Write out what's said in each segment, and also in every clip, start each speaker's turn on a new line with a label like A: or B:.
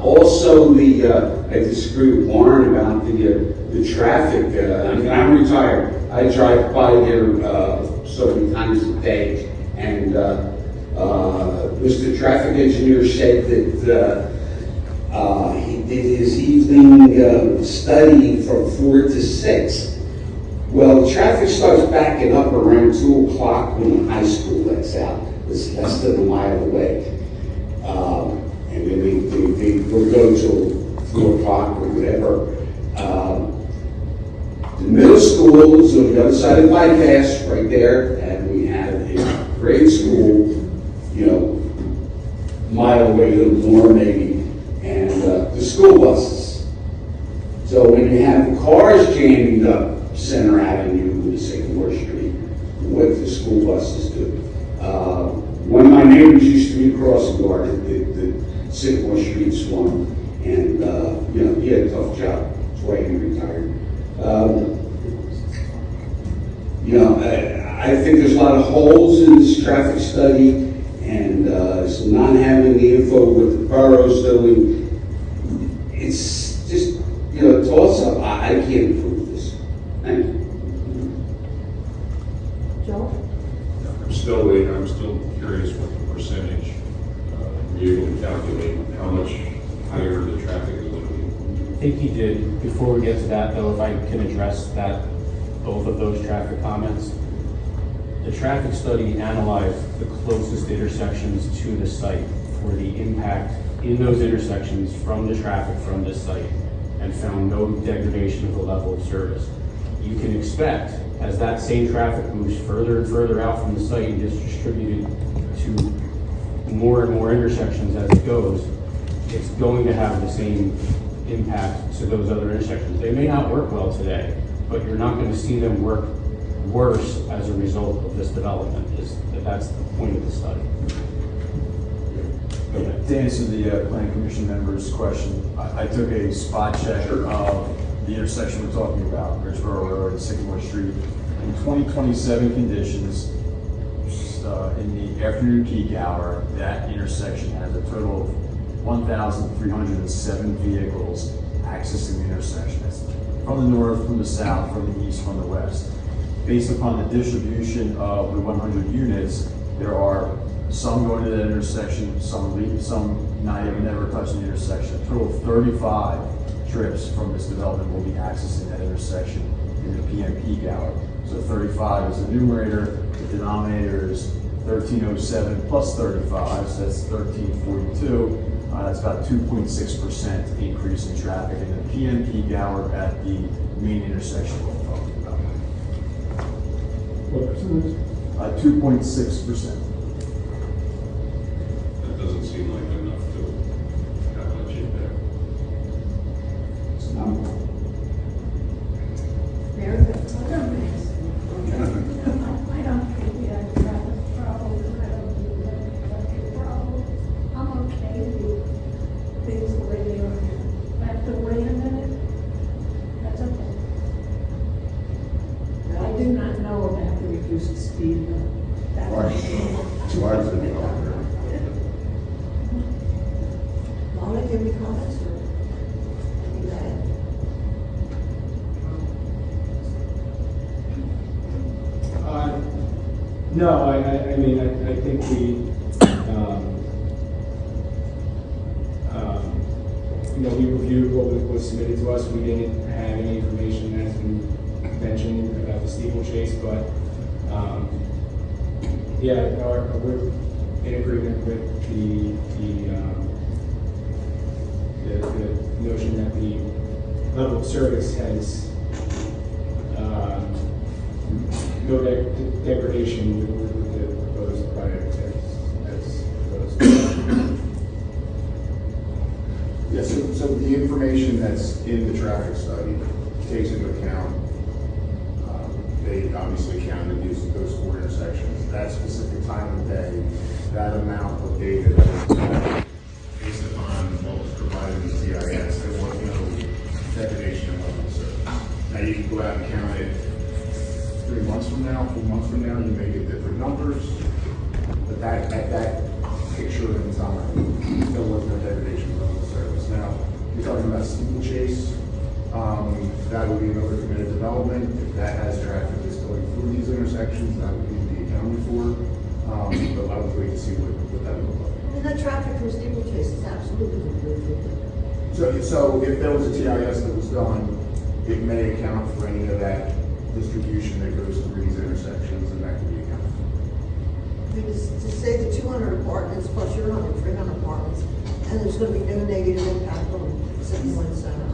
A: Also, I disagree with Warren about the traffic. I mean, I'm retired. I drive by there so many times a day, and Mr. Traffic Engineer said that he did his evening study from 4 to 6. Well, traffic starts backing up around 2 o'clock when the high school lets out. It's less than a mile away. And then they will go till 4 o'clock or whatever. The middle school is on the other side of the bypass right there, and we have a grade school, a mile away, a little more maybe, and the school buses. So when you have the cars jamming up Center Avenue and Sycamore Street, what the school buses do. One of my neighbors used to be a crossing guard at the Sycamore Street Swan, and he had a tough job. That's why he retired. I think there's a lot of holes in this traffic study, and it's not having the info what the borough's doing. It's just, toss up. I can't approve this. Thank you.
B: Joe?
C: I'm still curious what the percentage, were you able to calculate how much higher the traffic is going to be?
D: I think he did. Before we get to that, though, if I can address both of those traffic comments. The traffic study analyzed the closest intersections to the site for the impact in those intersections from the traffic from this site, and found no degradation of the level of service. You can expect, as that same traffic moves further and further out from the site and gets distributed to more and more intersections as it goes, it's going to have the same impact to those other intersections. They may not work well today, but you're not going to see them work worse as a result of this development. That's the point of the study.
E: To answer the Planning Commission member's question, I took a spot check of the intersection we're talking about, Ridgeboro Road and Sycamore Street. In 2027 conditions, in the afternoon peak hour, that intersection has a total of 1,307 vehicles accessing the intersection. That's from the north, from the south, from the east, from the west. Based upon the distribution of the 100 units, there are some going to that intersection, some not even never touching the intersection. A total of 35 trips from this development will be accessing that intersection in the PM peak hour. So 35 is the numerator, the denominator is 1307 plus 35, so that's 1342. That's about 2.6% increase in traffic in the PM peak hour at the main intersection we're talking about.
F: What percentage?
E: 2.6%.
C: That doesn't seem like enough to have much impact.
A: It's not.
B: Very good.
G: I don't think we have traffic problems, and I don't think we have traffic problems. I'm okay with things the way they are. If I have to wait a minute, that's okay. I do not know about the reduced speed limit. That was-
F: Why is it not there?
B: Lana, do you have any comments or anything to add?
D: No, I mean, I think we reviewed what was submitted to us. We didn't have any information that's been mentioned about the steeplechase, but we're in agreement with the notion that the level of service has no degradation with the proposed project as proposed.
F: Yes, so the information that's in the traffic study takes into account, they obviously counted those 4 intersections, that specific time of day, that amount of data that was based upon what was provided in the GIS. There was no degradation of level of service. Now you can go out and count it 3 months from now, 4 months from now, you may get different numbers, but at that picture in time, there was no degradation of level of service. Now, Steeplechase. That would be another committed development. If that has traffic that's going through these intersections, that would need to be accounted for. But I would wait to see what that would look like.
B: And that traffic for steeplechase is absolutely good.
F: So if there was a TIS that was done, it may account for any of that distribution that goes through these intersections, and that could be accounted for.
B: Because to say the 200 apartments plus your 100, 300 apartments, and there's going to be no negative impact on 71 Center,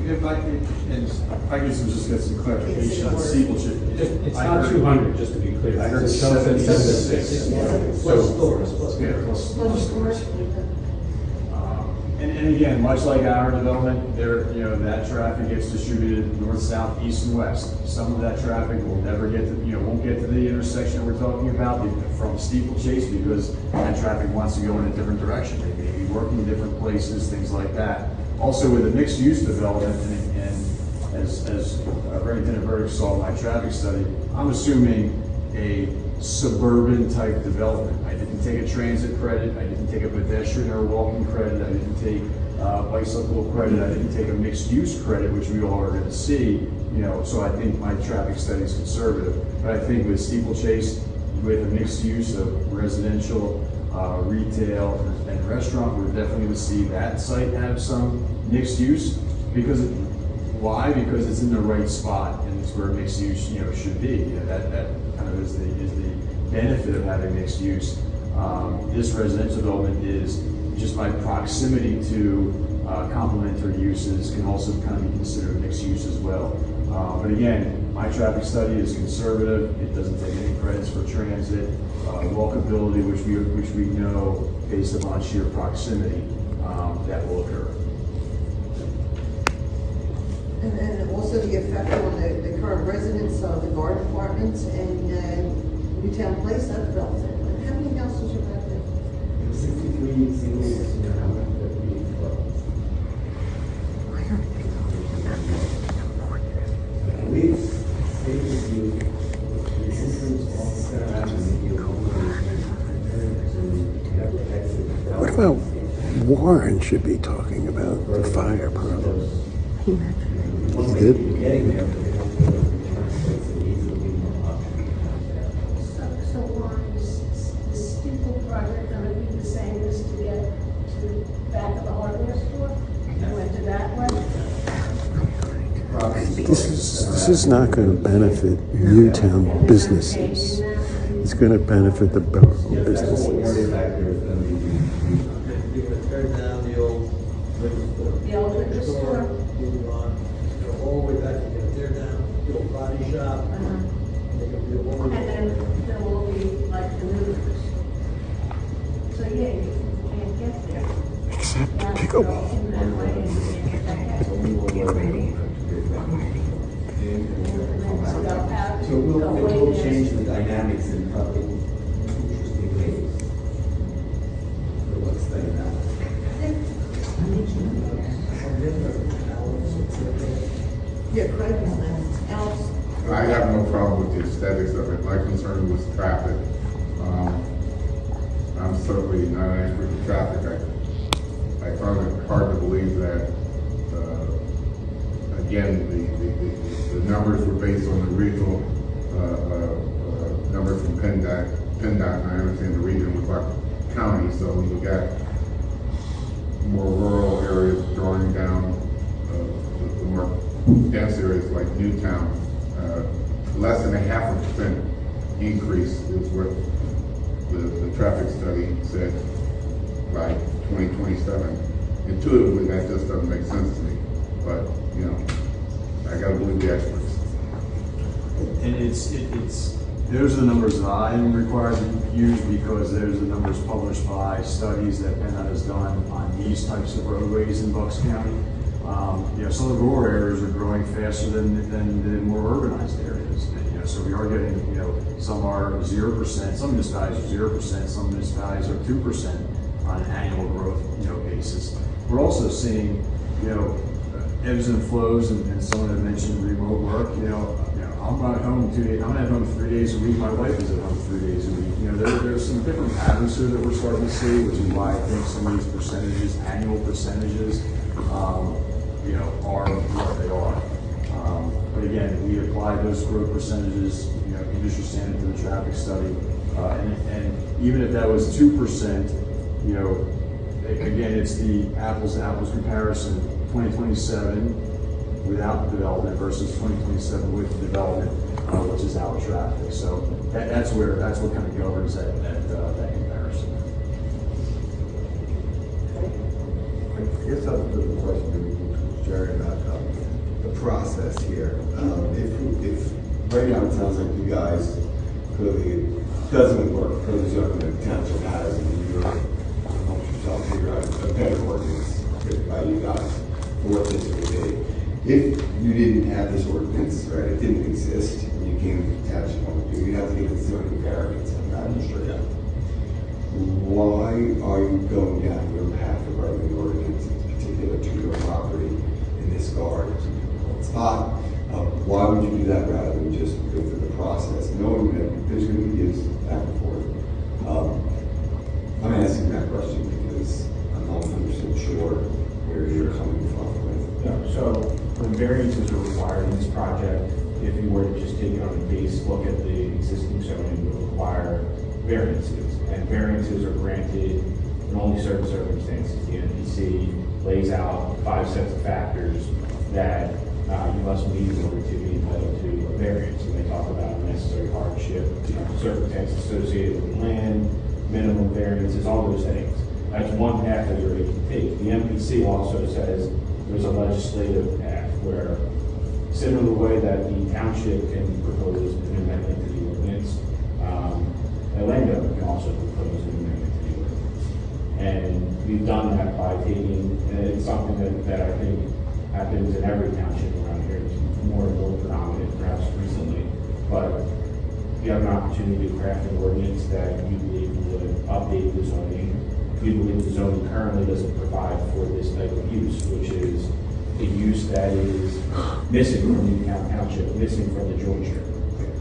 E: If I could, and I guess we'll just get some clarification on steeplechase.
D: It's not 200, just to be clear.
E: I heard
D: It shows that
E: 76.
H: Plus stores, plus.
E: Yeah, plus
B: plus
E: stores.
B: commercial.
E: And again, much like our development, there, that traffic gets distributed north, south, east, and west. Some of that traffic will never get to, won't get to the intersection we're talking about from Steeplechase because that traffic wants to go in a different direction. They may be working in different places, things like that. Also with a mixed-use development, and as Remington and Burdick saw in my traffic study, I'm assuming a suburban type development. I didn't take a transit credit, I didn't take a pedestrian or walking credit, I didn't take bicycle credit, I didn't take a mixed use credit, which we all are going to see, so I think my traffic study is conservative. But I think with Steeplechase, with a mixed use of residential, retail, and restaurant, we're definitely going to see that site have some mixed use. Why? Because it's in the right spot and it's where mixed use, should be. That kind of is the benefit of having mixed use. This residential development is just by proximity to complementary uses can also kind of be considered mixed use as well. But again, my traffic study is conservative. It doesn't take any credits for transit, walkability, which we know based upon sheer proximity that will occur.
B: And also the effect on the current residents of the garden apartments and Newtown Place, that development. How many houses are back there?
H: 63 singles, we've stated you, the systems all set around the
I: What about Warren should be talking about the fire problem?
H: Once
I: Good.
H: getting there, but they don't feel like the translates it needs to be more options.
G: So Warren, is the steeple project gonna be the same as to get to the back of the hardware store? And went to that way?
I: This is not going to benefit Newtown businesses. It's going to benefit the borough businesses.
H: Area back there is gonna be.
J: You're gonna tear down the old liquor store.
G: The old liquor store?
J: Move on, go all the way back, you're gonna tear down the old body shop. Make it be a woman.
G: And then there will be like the new liquor store. So yeah, you can't get there.
I: Except
G: Yeah,
I: pickleball.
G: in that way, and you can't get back there.
H: Get ready.
G: So they'll have-
H: So it will
G: they'll wait
H: change the dynamics in probably interesting ways. For what's there now.
B: Yeah, Craig is next. Else,
F: I have no problem with the aesthetics of it. My concern was traffic. I'm certainly not an expert in traffic. I found it hard to believe that, again, the numbers were based on the regional numbers from PennDOT, and I understand the region was like county, so when you got more rural areas drawing down the more dense areas like Newtown, less than 0.5% increase is what the traffic study said by 2027. Intuitively, that just doesn't make sense to me, but, I gotta believe the experts.
E: And those are the numbers that I'm required to use because there's the numbers published by studies that PennDOT has done on these types of roadways in Bucks County. Some of the rural areas are growing faster than the more urbanized areas. And, so we are getting, some are 0%, some municipalities are 0%, some municipalities are 2% on an annual growth, basis. We're also seeing, ebbs and flows, and someone had mentioned remote work, I'm not home 2 days, I'm at home 3 days a week, my wife is at home 3 days a week. You know, there's some different patterns here that we're starting to see, which is why I think some of these percentages, annual percentages, you know, are what they are. But again, we apply those growth percentages, you know, industry standard to the traffic study. And even if that was 2%, you know, again, it's the apples to apples comparison, 2027 without development versus 2027 with development, which is our traffic. So that's what kind of governs that comparison.
H: I guess I have a question to Jerry about the process here. If right now it sounds like you guys clearly it doesn't work for the zoning that township has, and you're help yourself figure out a better ordinance by you guys for what this would be. If you didn't have this ordinance, right, it didn't exist, and you came to the township point of view, you have to get the zoning variance on that straight up. Why are you going down your path of writing the ordinance, in particular to your property in this guard spot? Why would you do that rather than just go through the process, knowing that there's going to be years back and forth? I'm asking that question because I'm not 100% sure where you're coming from with.
D: Yeah, so when variances are required in this project, if you were to just take it on a base look at the existing zoning, it would require variances. And variances are granted in only certain circumstances. The NPC lays out 5 sets of factors that you must meet in order to be entitled to a variance. And they talk about necessary hardship, circumstances associated with land, minimum variances, all those things. That's one path that you're able to take. The MPC also says there's a legislative path where, similar to the way that the township can propose an amendment to the ordinance, a landowner can also propose an amendment to the ordinance. And we've done that by taking, and it's something that I think happens in every township around here. It's more and more predominant perhaps recently, but you have an opportunity to craft an ordinance that you believe would update the zoning. We believe the zoning currently doesn't provide for this type of use, which is a use that is missing from Newtown Township, missing from the joint strip.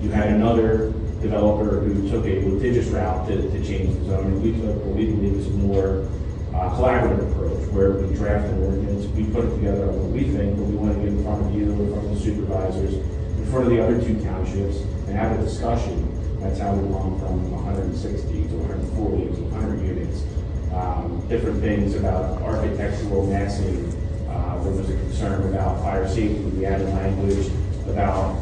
D: You had another developer who took a litigious route to change the zoning. We took what we believe is a more collaborative approach, where we draft an ordinance, we put it together on what we think, but we want to get in front of you, in front of the supervisors, in front of the other 2 townships, and have a discussion. That's how we've gone from 160 to 140 to 100 units. Different things about architectural massing. There was a concern about fire safety. We added language about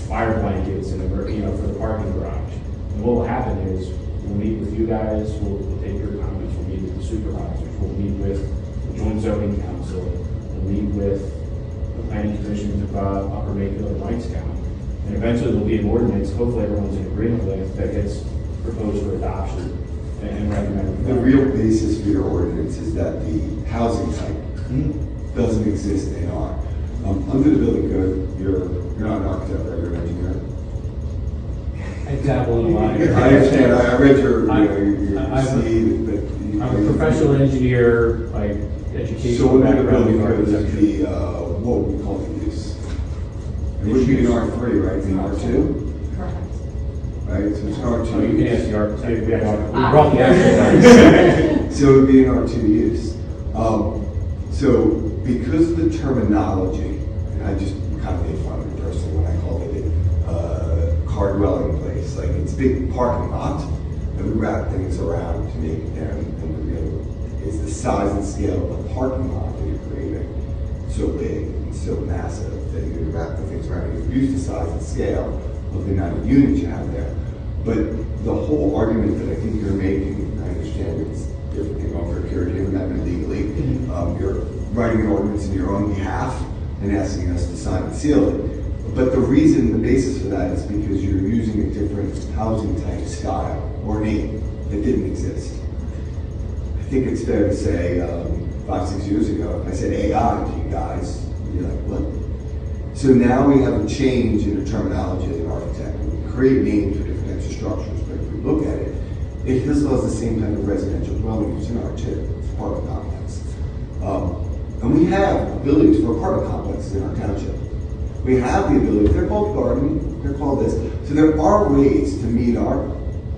D: fire blankets and for the parking garage. And what will happen is we'll meet with you guys, we'll take your comments, we'll meet with the supervisors, we'll meet with the joint zoning council, we'll meet with the planning commissions of Upper Mayfield and Whitestown. And eventually there'll be an ordinance, hopefully everyone's in agreement with, that gets proposed for adoption and recommended.
H: The real basis for your ordinance is that the housing type doesn't exist in R. Under the building code, you're not an architect, right? You're an engineer.
D: Exactly.
H: I understand. I read your seed, but
D: I'm a professional engineer, like education.
H: So under the
D: background
H: building
D: in
H: code is
D: architecture.
H: the what would we call the use? It would be an R3, right? It's an R2,
B: Correct.
H: right? So it's an R2.
D: So you can
H: use.
D: ask the architect. We brought the actual.
H: So it would be an R2 use. So because of the terminology, and I just kind of made fun of it personally when I called it a car dwelling place, like it's a big parking lot, and we wrap things around to make it there, and it's the size and scale of the parking lot that you're creating so big and so massive that you're wrapping things around. You reduce the size and scale of the amount of units you have there. But the whole argument that I think you're making, I understand it's different than going for a curative amendment legally. You're writing an ordinance in your own behalf and asking us to sign and seal it. But the reason, the basis for that is because you're using a different housing type, style, or name that didn't exist. I think it's fair to say 5-6 years ago, if I said AI to you guys, you'd be like, what? So now we have a change in the terminology as an architect. We create names for different types of structures, but if we look at it, it still has the same type of residential dwelling use in R2. It's part of the complex. And we have abilities for apartment complexes in our township. We have the ability, they're called gardening, they're called this. So there are ways to meet our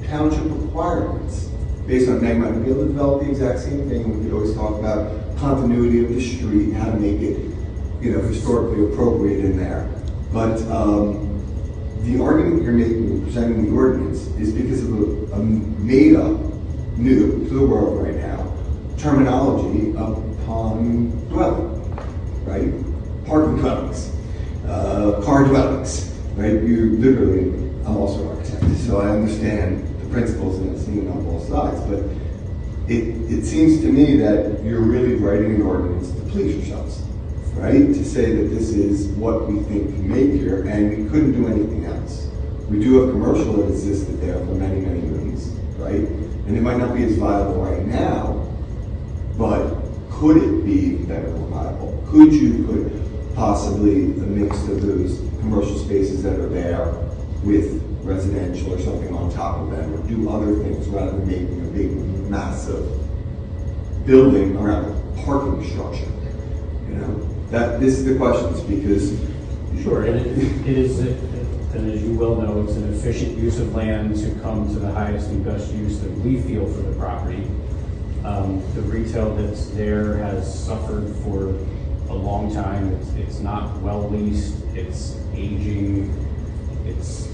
H: township requirements based on, Meg might be able to develop the exact same thing. We could always talk about continuity of the street, how to make it, historically appropriate in there. But the argument you're making, presenting the ordinance, is because of a made-up, new to the world right now, terminology upon dwelling, right? Parking dwellings, car dwellings, right? You literally, I'm also an architect, so I understand the principles and it's seen on both sides, but it seems to me that you're really writing an ordinance to please yourselves, right? To say that this is what we think can make here, and we couldn't do anything else. We do have commercial that existed there for many, many moons, right? And it might not be as viable right now, but could it be even better or viable? Could you put possibly a mix of those commercial spaces that are there with residential or something on top of them, or do other things rather than making a big, massive building around a parking structure? That this is the questions, because
D: Sure, and it is, and as you well know, it's an efficient use of land to come to the highest and best use that we feel for the property. The retail that's there has suffered for a long time. It's not well leased, it's aging, it's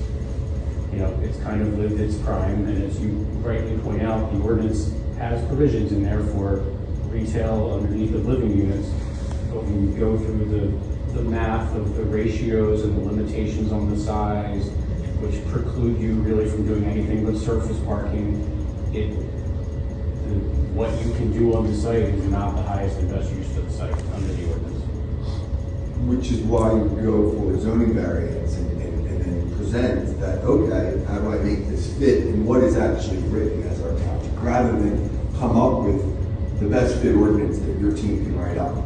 D: kind of lived its prime, and as you rightly point out, the ordinance has provisions in there for retail underneath the living units. But when you go through the math of the ratios and the limitations on the size, which preclude you really from doing anything but surface parking, what you can do on the site is not the highest and best use of the site under the ordinance.
H: which is why you go for zoning variance and then present that, okay, how do I make this fit, and what is actually written as our township, rather than come up with the best fit ordinance that your team can write up.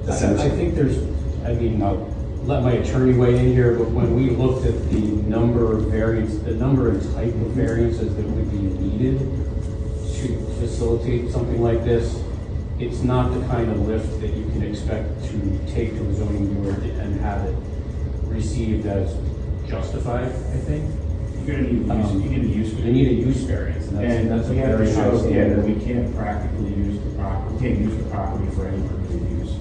D: I think I'll let my attorney weigh in here, but when we looked at the number and type of variances that would be needed to facilitate something like this, it's not the kind of lift that you can expect to take to a zoning board and have it received as justified, I think.
K: You're gonna need use.
D: They need a use variance, and that's a
K: we have
D: very
K: to
D: high
K: show,
D: standard.
K: that we can't practically use the property, we can't use the property for any permitted use.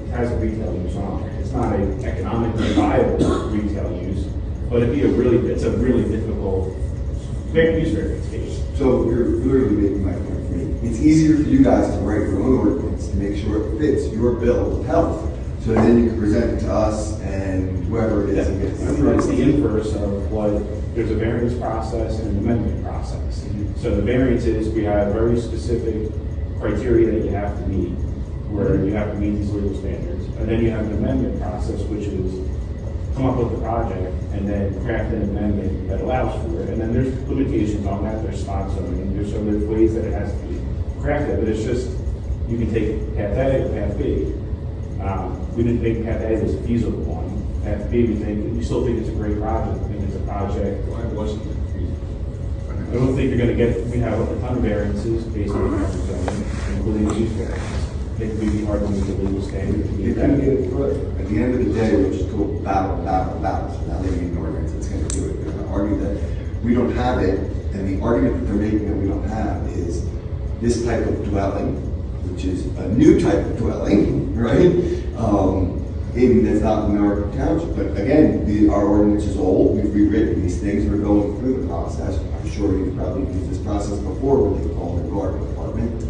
K: It has a retail use on it. It's not an economically viable retail use, but it's a really difficult use variance case.
H: So you're literally making my point for me. It's easier for you guys to write your own ordinance to make sure it fits your bill of health. So then you can present it to us and whoever it is. and get
K: I mean, that's the inverse of what, there's a variance process and an amendment process. So the variance is, we have very specific criteria that you have to meet, where you have to meet these legal standards. And then you have an amendment process, which is come up with the project and then craft an amendment that allows for it. And then there's limitations on that, there's spot zoning, there's ways that it has to be crafted, but it's just, you can take path A or path B. We didn't think path A was a feasible one. Path B, we still think it's a great project. We think it's a project.
C: Why wasn't it feasible?
K: I don't think you're gonna we have a ton of variances based on the zoning, including the use variance. I think we'd be hard to meet the legal standard to
H: You
K: meet
H: couldn't
K: that.
H: get it through. At the end of the day, we'll just go battle. So now they need an ordinance that's going to do it. They're going to argue that we don't have it, and the argument that they're making that we don't have is this type of dwelling, which is a new type of dwelling, right? That's not in our township. But again, our ordinance is old. We've rewritten these things. We're going through the process. I'm sure you've probably used this process before with the call the garden department.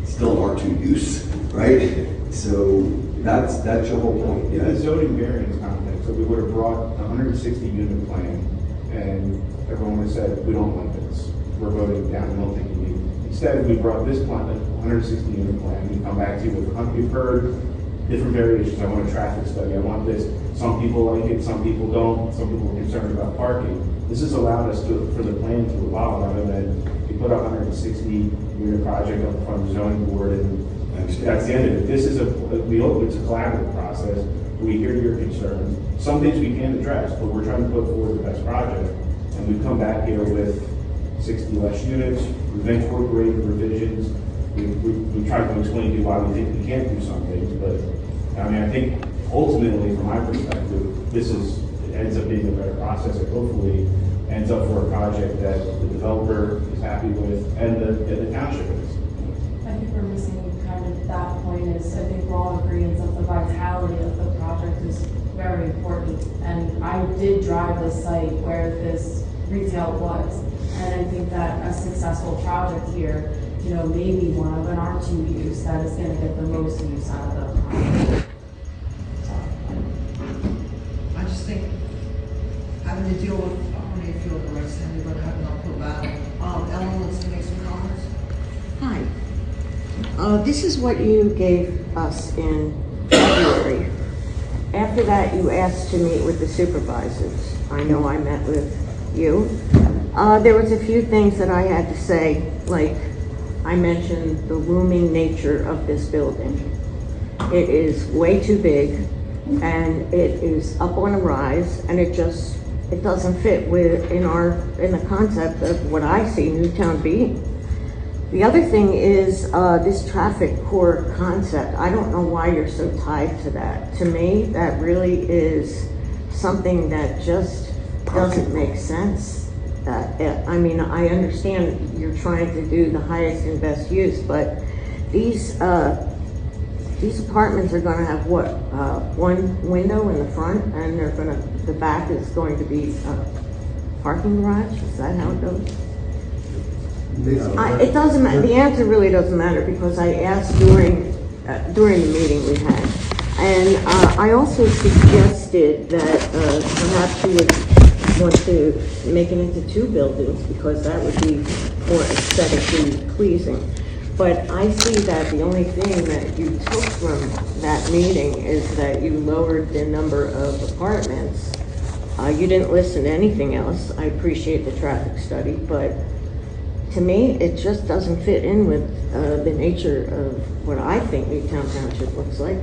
H: Still R2 use, right? So that's your whole point.
K: In the zoning variance context, so we would have brought a 160 unit plan, and everyone would have said, we don't want this. We're voting down, we don't think you need it. Instead, we brought this plan, a 160 unit plan, we come back to you with, we've heard different variations. I want a traffic study, I want this. Some people like it, some people don't, some people are concerned about parking. This has allowed us for the plan to evolve, rather than we put a 160 unit project up in front of the zoning board and that's the end of it. This is it's a collaborative process. We hear your concerns. Some things we can address, but we're trying to put forward the best project. And we've come back here with 60 less units. We've incorporated revisions. We've tried to explain to you why we think we can't do some things. But I mean, I think ultimately, from my perspective, it ends up being a better process, and hopefully ends up for a project that the developer is happy with and the township is.
L: I think we're missing kind of that point is, I think we're all agreeing that the vitality of the project is very important. And I did drive the site where this retail was, and I think that a successful project here, you know, may be one of an R2 use that is gonna get the most use out of the project.
B: I just think having to deal with, I don't know if you're the right Sandy, but having an uphill battle. Ellen wants to make some comments.
M: Hi. This is what you gave us in February. After that, you asked to meet with the supervisors. I know I met with you. There was a few things that I had to say, like I mentioned the looming nature of this building. It is way too big, and it is up on a rise, and it doesn't fit in the concept of what I see Newtown being. The other thing is this traffic core concept. I don't know why you're so tied to that. To me, that really is something that just doesn't make sense. I mean, I understand you're trying to do the highest and best use, but these apartments are going to have what? One window in the front, and the back is going to be a parking garage. Is that how it goes? It doesn't matter. The answer really doesn't matter because I asked during the meeting we had, and I also suggested that perhaps you would want to make it into 2 buildings because that would be more aesthetically pleasing. But I see that the only thing that you took from that meeting is that you lowered the number of apartments. You didn't listen to anything else. I appreciate the traffic study, but to me, it just doesn't fit in with the nature of what I think Newtown Township looks like.